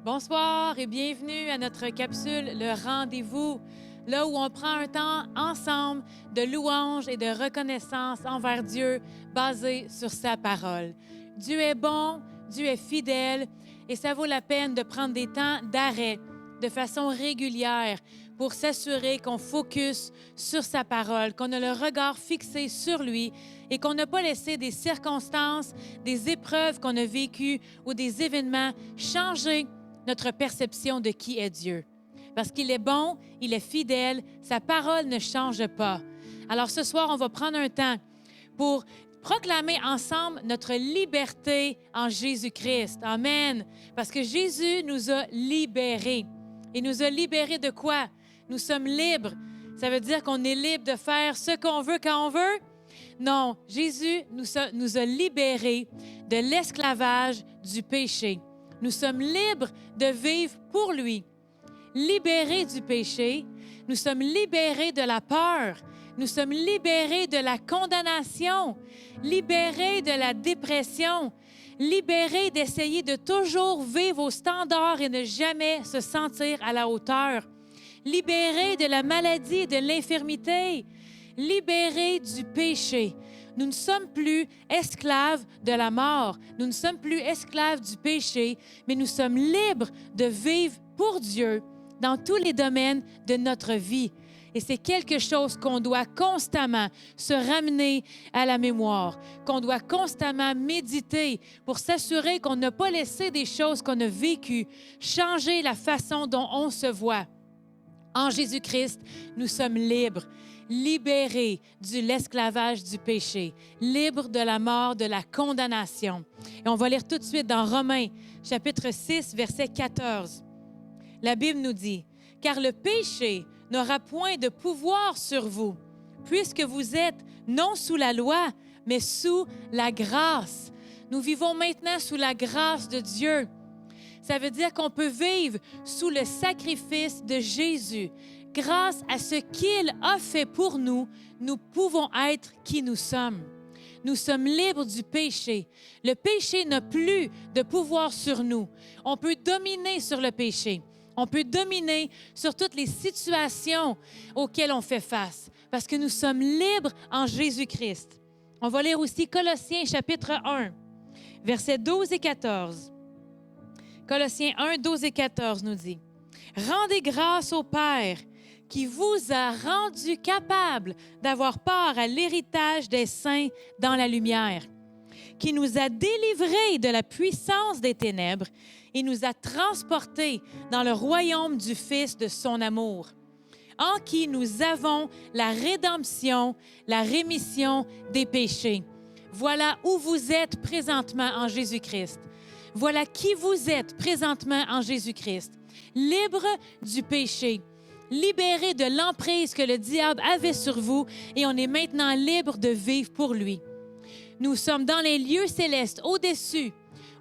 Bonsoir et bienvenue à notre capsule Le Rendez-vous, là où on prend un temps ensemble de louange et de reconnaissance envers Dieu basé sur sa parole. Dieu est bon, Dieu est fidèle et ça vaut la peine de prendre des temps d'arrêt de façon régulière pour s'assurer qu'on focus sur sa parole, qu'on a le regard fixé sur lui et qu'on n'a pas laissé des circonstances, des épreuves qu'on a vécues ou des événements changer notre perception de qui est Dieu. Parce qu'il est bon, il est fidèle, sa parole ne change pas. Alors ce soir, on va prendre un temps pour proclamer ensemble notre liberté en Jésus-Christ. Amen. Parce que Jésus nous a libérés. Il nous a libérés de quoi? Nous sommes libres. Ça veut dire qu'on est libre de faire ce qu'on veut quand on veut? Non, Jésus nous a libérés de l'esclavage du péché. Nous sommes libres de vivre pour lui. Libérés du péché, nous sommes libérés de la peur, nous sommes libérés de la condamnation, libérés de la dépression, libérés d'essayer de toujours vivre au standard et ne jamais se sentir à la hauteur, libérés de la maladie et de l'infirmité, libérés du péché. Nous ne sommes plus esclaves de la mort. Nous ne sommes plus esclaves du péché, mais nous sommes libres de vivre pour Dieu dans tous les domaines de notre vie. Et c'est quelque chose qu'on doit constamment se ramener à la mémoire, qu'on doit constamment méditer pour s'assurer qu'on n'a pas laissé des choses qu'on a vécues changer la façon dont on se voit. En Jésus-Christ, nous sommes libres. Libérés de l'esclavage du péché, libres de la mort, de la condamnation. Et on va lire tout de suite dans Romains, chapitre 6, verset 14. La Bible nous dit, « Car le péché n'aura point de pouvoir sur vous, puisque vous êtes non sous la loi, mais sous la grâce. » Nous vivons maintenant sous la grâce de Dieu. Ça veut dire qu'on peut vivre sous le sacrifice de Jésus. Grâce à ce qu'il a fait pour nous, nous pouvons être qui nous sommes. Nous sommes libres du péché. Le péché n'a plus de pouvoir sur nous. On peut dominer sur le péché. On peut dominer sur toutes les situations auxquelles on fait face parce que nous sommes libres en Jésus-Christ. On va lire aussi Colossiens chapitre 1, versets 12 et 14. Colossiens 1, 12 et 14 nous dit « Rendez grâce au Père qui vous a rendu capable d'avoir part à l'héritage des saints dans la lumière, qui nous a délivrés de la puissance des ténèbres et nous a transportés dans le royaume du Fils de son amour, en qui nous avons la rédemption, la rémission des péchés. Voilà où vous êtes présentement en Jésus-Christ. Voilà qui vous êtes présentement en Jésus-Christ, libre du péché, libéré de l'emprise que le diable avait sur vous et on est maintenant libre de vivre pour lui. Nous sommes dans les lieux célestes, au-dessus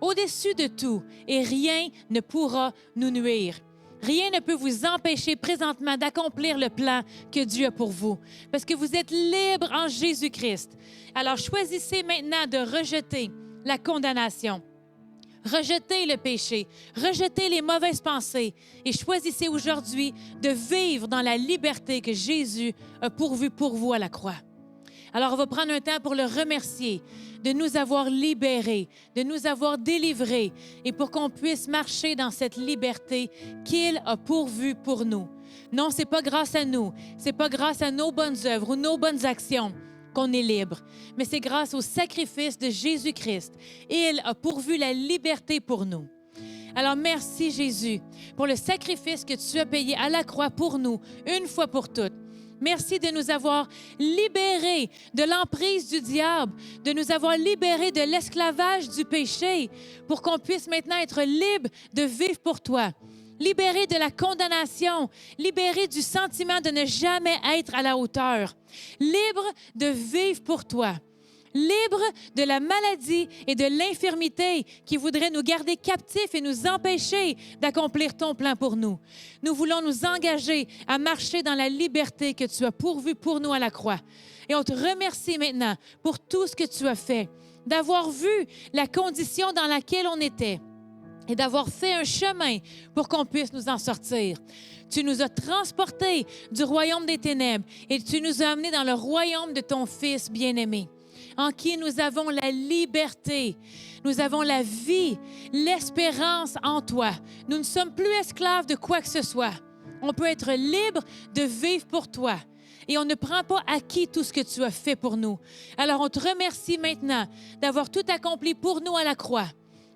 de tout et rien ne pourra nous nuire. Rien ne peut vous empêcher présentement d'accomplir le plan que Dieu a pour vous parce que vous êtes libre en Jésus-Christ. Alors choisissez maintenant de rejeter la condamnation. Rejetez le péché, rejetez les mauvaises pensées et choisissez aujourd'hui de vivre dans la liberté que Jésus a pourvue pour vous à la croix. Alors, on va prendre un temps pour le remercier de nous avoir libérés, de nous avoir délivrés et pour qu'on puisse marcher dans cette liberté qu'il a pourvue pour nous. Non, ce n'est pas grâce à nous, ce n'est pas grâce à nos bonnes œuvres ou nos bonnes actions qu'on est libre, mais c'est grâce au sacrifice de Jésus-Christ. Il a pourvu la liberté pour nous. Alors, merci Jésus pour le sacrifice que tu as payé à la croix pour nous, une fois pour toutes. Merci de nous avoir libérés de l'emprise du diable, de nous avoir libérés de l'esclavage du péché pour qu'on puisse maintenant être libre de vivre pour toi. Libérés de la condamnation, libérés du sentiment de ne jamais être à la hauteur, libres de vivre pour toi, libres de la maladie et de l'infirmité qui voudraient nous garder captifs et nous empêcher d'accomplir ton plan pour nous. Nous voulons nous engager à marcher dans la liberté que tu as pourvue pour nous à la croix. Et on te remercie maintenant pour tout ce que tu as fait, d'avoir vu la condition dans laquelle on était, et d'avoir fait un chemin pour qu'on puisse nous en sortir. Tu nous as transportés du royaume des ténèbres et tu nous as amenés dans le royaume de ton Fils bien-aimé, en qui nous avons la liberté, nous avons la vie, l'espérance en toi. Nous ne sommes plus esclaves de quoi que ce soit. On peut être libre de vivre pour toi. Et on ne prend pas acquis tout ce que tu as fait pour nous. Alors, on te remercie maintenant d'avoir tout accompli pour nous à la croix.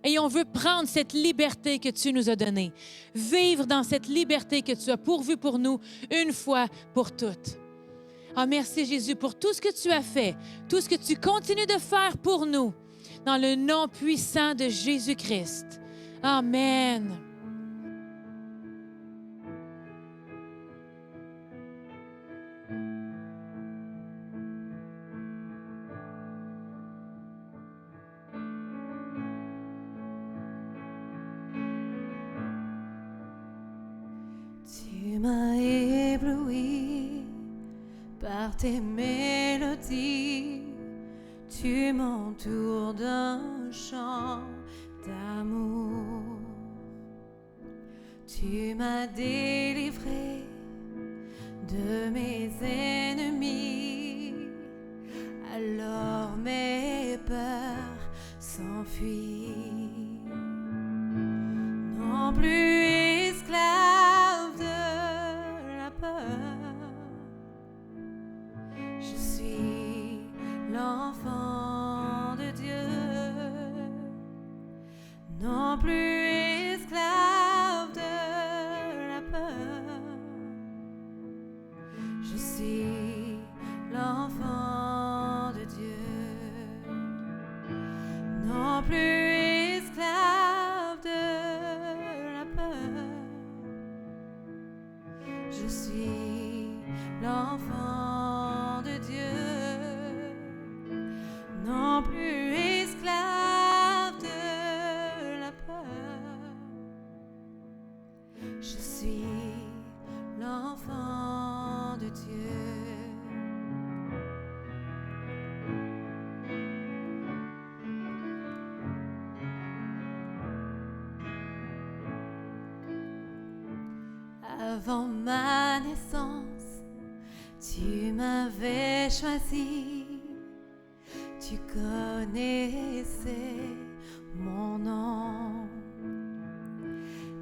Et on veut prendre cette liberté que tu nous as donnée. Vivre dans cette liberté que tu as pourvue pour nous une fois pour toutes. Ah, merci Jésus pour tout ce que tu as fait, tout ce que tu continues de faire pour nous. Dans le nom puissant de Jésus-Christ. Amen. Tu m'as ébloui par tes mélodies, tu m'entoures d'un chant d'amour. Tu m'as délivré de mes ennemis, alors mes peurs s'enfuient. Non plus esclave de la peur, je suis l'enfant de Dieu. Non plus esclave de la peur, je suis l'enfant de Dieu. Non plus esclave de la peur, je suis l'enfant de Dieu. Non plus esclave de la peur, je suis l'enfant de Dieu. Avant ma naissance, tu m'avais choisi, tu connaissais mon nom.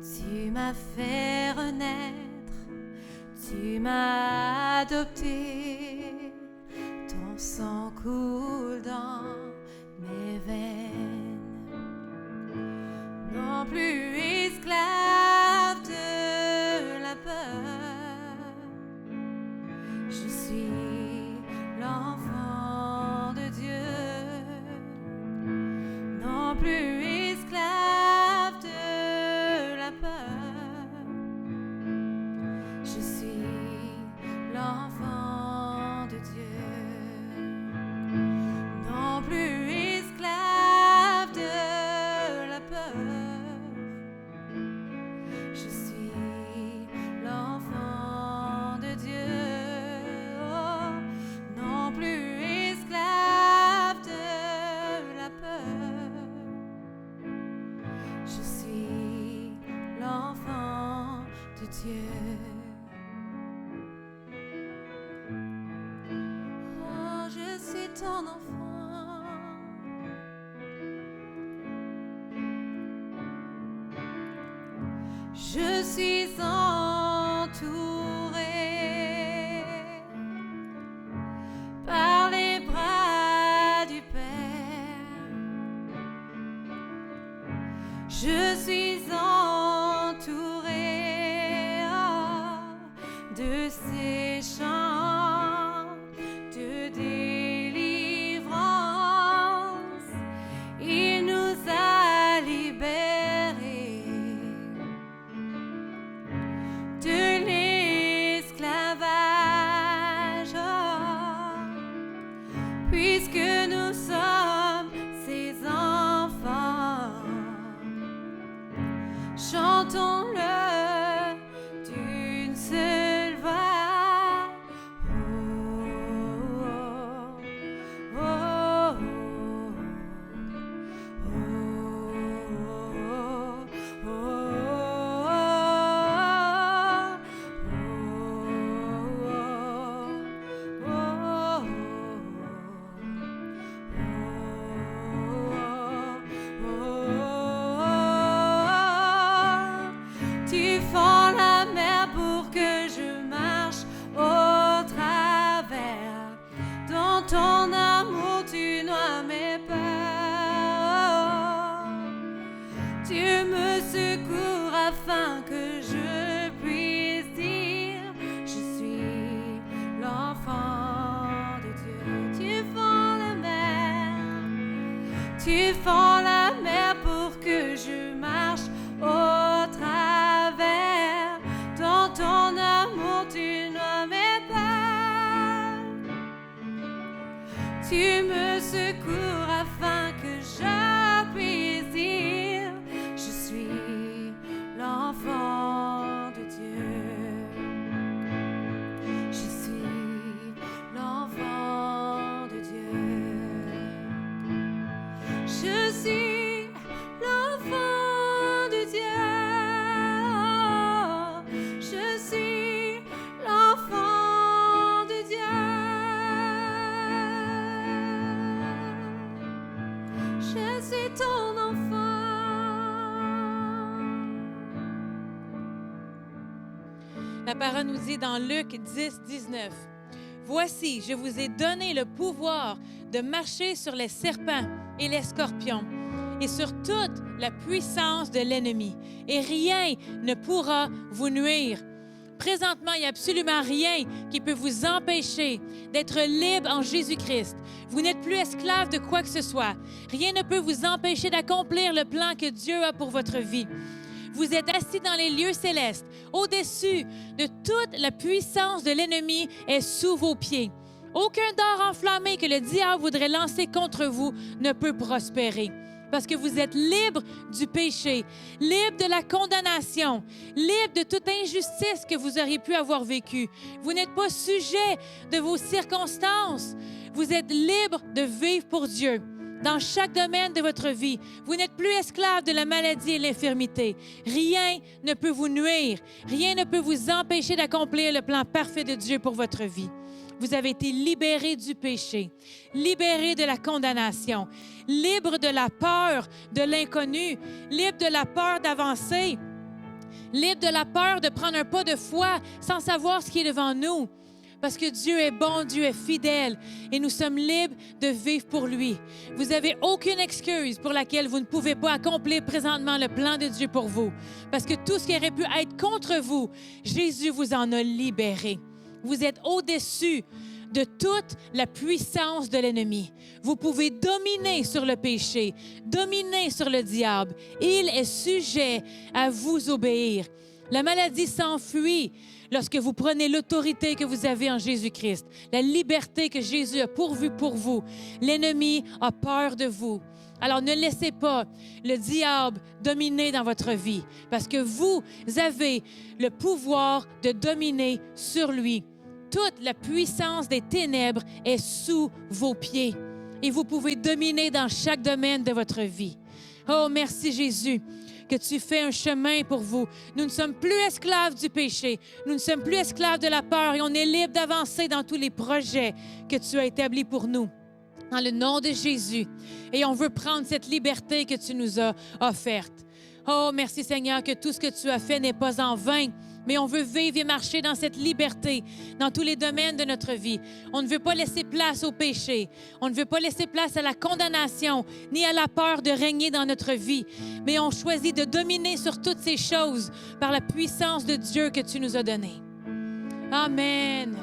Tu m'as fait renaître, tu m'as adopté, ton sang coule dans mes veines. Non plus esclave de la peur, je suis l'enfant de Dieu. Non plus esclave de la peur, je suis l'enfant de Dieu. Non plus esclave de la peur, je suis l'enfant de Dieu. Oh, non plus esclave de la peur, je suis l'enfant de Dieu. Oh, je suis ton enfant. Je suis entouré par les bras du Père. Je suis entouré de ces chants de délivrance. Tu fends la mer pour que je marche au travers. Dans ton amour, tu noies mes pas. Tu me secours afin que je puisse dire: je suis l'enfant de Dieu. Je suis l'enfant de Dieu. Je suis l'enfant de Dieu. Je suis l'enfant de Dieu. Je suis ton enfant. La parole nous dit dans Luc 10, 19, « Voici, je vous ai donné le pouvoir de marcher sur les serpents et les scorpions et sur toute la puissance de l'ennemi, et rien ne pourra vous nuire. » Présentement, il n'y a absolument rien qui peut vous empêcher d'être libre en Jésus-Christ. Vous n'êtes plus esclave de quoi que ce soit. Rien ne peut vous empêcher d'accomplir le plan que Dieu a pour votre vie. Vous êtes assis dans les lieux célestes, au-dessus de toute la puissance de l'ennemi est sous vos pieds. Aucun dard enflammé que le diable voudrait lancer contre vous ne peut prospérer. Parce que vous êtes libre du péché, libre de la condamnation, libre de toute injustice que vous auriez pu avoir vécue. Vous n'êtes pas sujet de vos circonstances. Vous êtes libre de vivre pour Dieu dans chaque domaine de votre vie. Vous n'êtes plus esclave de la maladie et l'infirmité. Rien ne peut vous nuire. Rien ne peut vous empêcher d'accomplir le plan parfait de Dieu pour votre vie. Vous avez été libéré du péché, libéré de la condamnation, libre de la peur de l'inconnu, libre de la peur d'avancer, libre de la peur de prendre un pas de foi sans savoir ce qui est devant nous. Parce que Dieu est bon, Dieu est fidèle et nous sommes libres de vivre pour lui. Vous n'avez aucune excuse pour laquelle vous ne pouvez pas accomplir présentement le plan de Dieu pour vous. Parce que tout ce qui aurait pu être contre vous, Jésus vous en a libéré. Vous êtes au-dessus de toute la puissance de l'ennemi. Vous pouvez dominer sur le péché, dominer sur le diable. Il est sujet à vous obéir. La maladie s'enfuit lorsque vous prenez l'autorité que vous avez en Jésus-Christ, la liberté que Jésus a pourvue pour vous. L'ennemi a peur de vous. Alors ne laissez pas le diable dominer dans votre vie parce que vous avez le pouvoir de dominer sur lui. Toute la puissance des ténèbres est sous vos pieds et vous pouvez dominer dans chaque domaine de votre vie. Oh, merci Jésus que tu fais un chemin pour vous. Nous ne sommes plus esclaves du péché. Nous ne sommes plus esclaves de la peur et on est libre d'avancer dans tous les projets que tu as établis pour nous. Dans le nom de Jésus. Et on veut prendre cette liberté que tu nous as offerte. Oh, merci Seigneur que tout ce que tu as fait n'est pas en vain. Mais on veut vivre et marcher dans cette liberté, dans tous les domaines de notre vie. On ne veut pas laisser place au péché. On ne veut pas laisser place à la condamnation, ni à la peur de régner dans notre vie. Mais on choisit de dominer sur toutes ces choses par la puissance de Dieu que tu nous as donnée. Amen.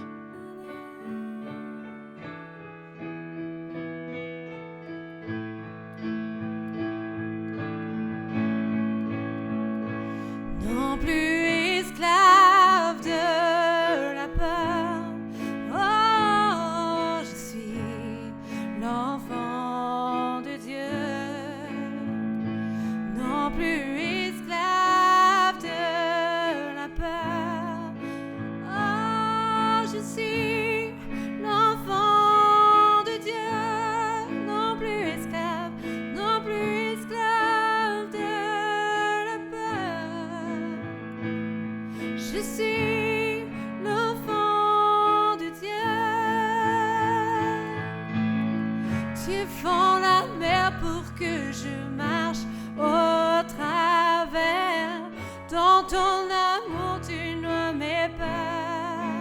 Non plus esclave de la peur, oh, je suis l'enfant de Dieu. Non plus esclave de la peur, oh, je suis l'enfant de Dieu. Non plus esclave de la peur. Je suis l'enfant de Dieu. Tu fends la mer pour que je marche au travers. Dans ton amour, tu noies mes pas.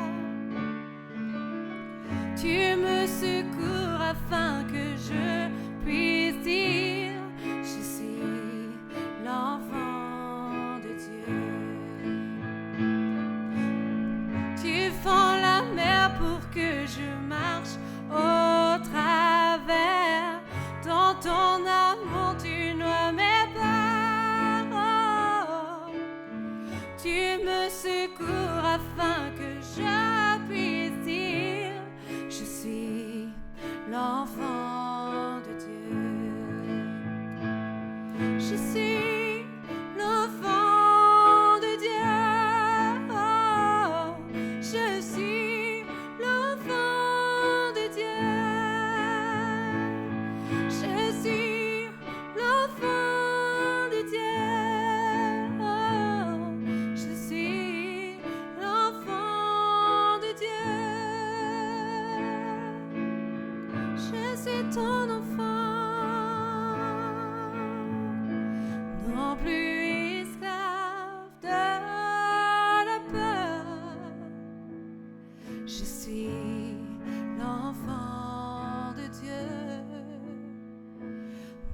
Tu me secours afin que je puisse dire: je suis l'enfant de Dieu. Tu fends la mer pour que je marche au travers. Dans ton amour, afin que je puisse dire, je suis l'enfant de Dieu. Je suis l'enfant de Dieu. Oh, je suis l'enfant de Dieu. Je suis l'enfant de Dieu. Oh, je suis l'enfant de Dieu. Je suis ton enfant. Non plus esclave de la peur, je suis l'enfant de Dieu.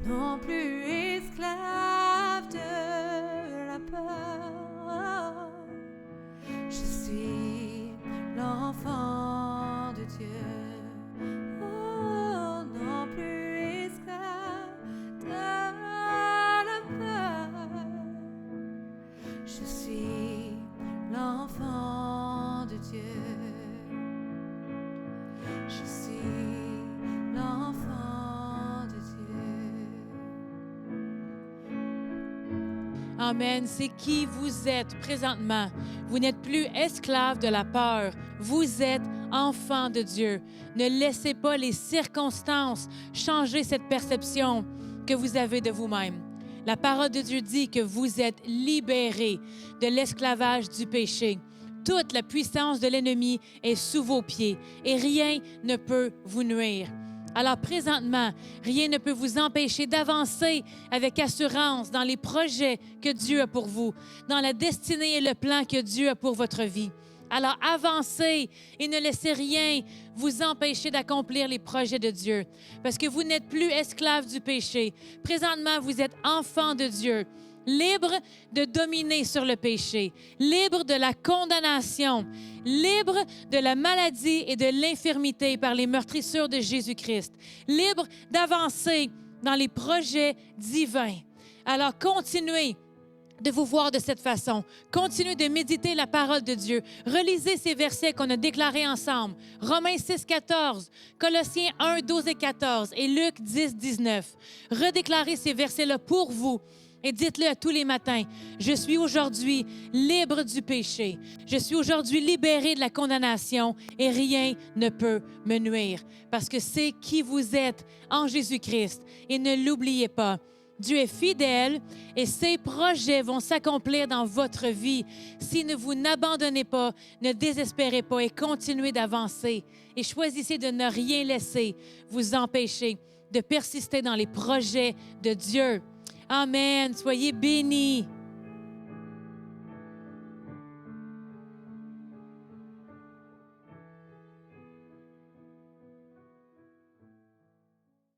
Non plus esclave de la peur, je suis l'enfant de Dieu. Oh, non plus esclave de la peur, je suis l'enfant de Dieu. Je suis l'enfant de Dieu. Amen. C'est qui vous êtes présentement. Vous n'êtes plus esclave de la peur. Vous êtes enfant de Dieu. Ne laissez pas les circonstances changer cette perception que vous avez de vous-même. La parole de Dieu dit que vous êtes libérés de l'esclavage du péché. Toute la puissance de l'ennemi est sous vos pieds et rien ne peut vous nuire. Alors présentement, rien ne peut vous empêcher d'avancer avec assurance dans les projets que Dieu a pour vous, dans la destinée et le plan que Dieu a pour votre vie. Alors avancez et ne laissez rien vous empêcher d'accomplir les projets de Dieu, parce que vous n'êtes plus esclave du péché. Présentement, vous êtes enfant de Dieu, libre de dominer sur le péché, libre de la condamnation, libre de la maladie et de l'infirmité par les meurtrissures de Jésus-Christ, libre d'avancer dans les projets divins. Alors continuez de vous voir de cette façon. Continuez de méditer la parole de Dieu. Relisez ces versets qu'on a déclarés ensemble. Romains 6, 14, Colossiens 1, 12 et 14 et Luc 10, 19. Redéclarez ces versets-là pour vous et dites-le à tous les matins. Je suis aujourd'hui libre du péché. Je suis aujourd'hui libéré de la condamnation et rien ne peut me nuire parce que c'est qui vous êtes en Jésus-Christ. Et ne l'oubliez pas. Dieu est fidèle et ses projets vont s'accomplir dans votre vie si vous n'abandonnez pas, ne désespérez pas et continuez d'avancer et choisissez de ne rien laisser vous empêcher de persister dans les projets de Dieu. Amen. Soyez bénis.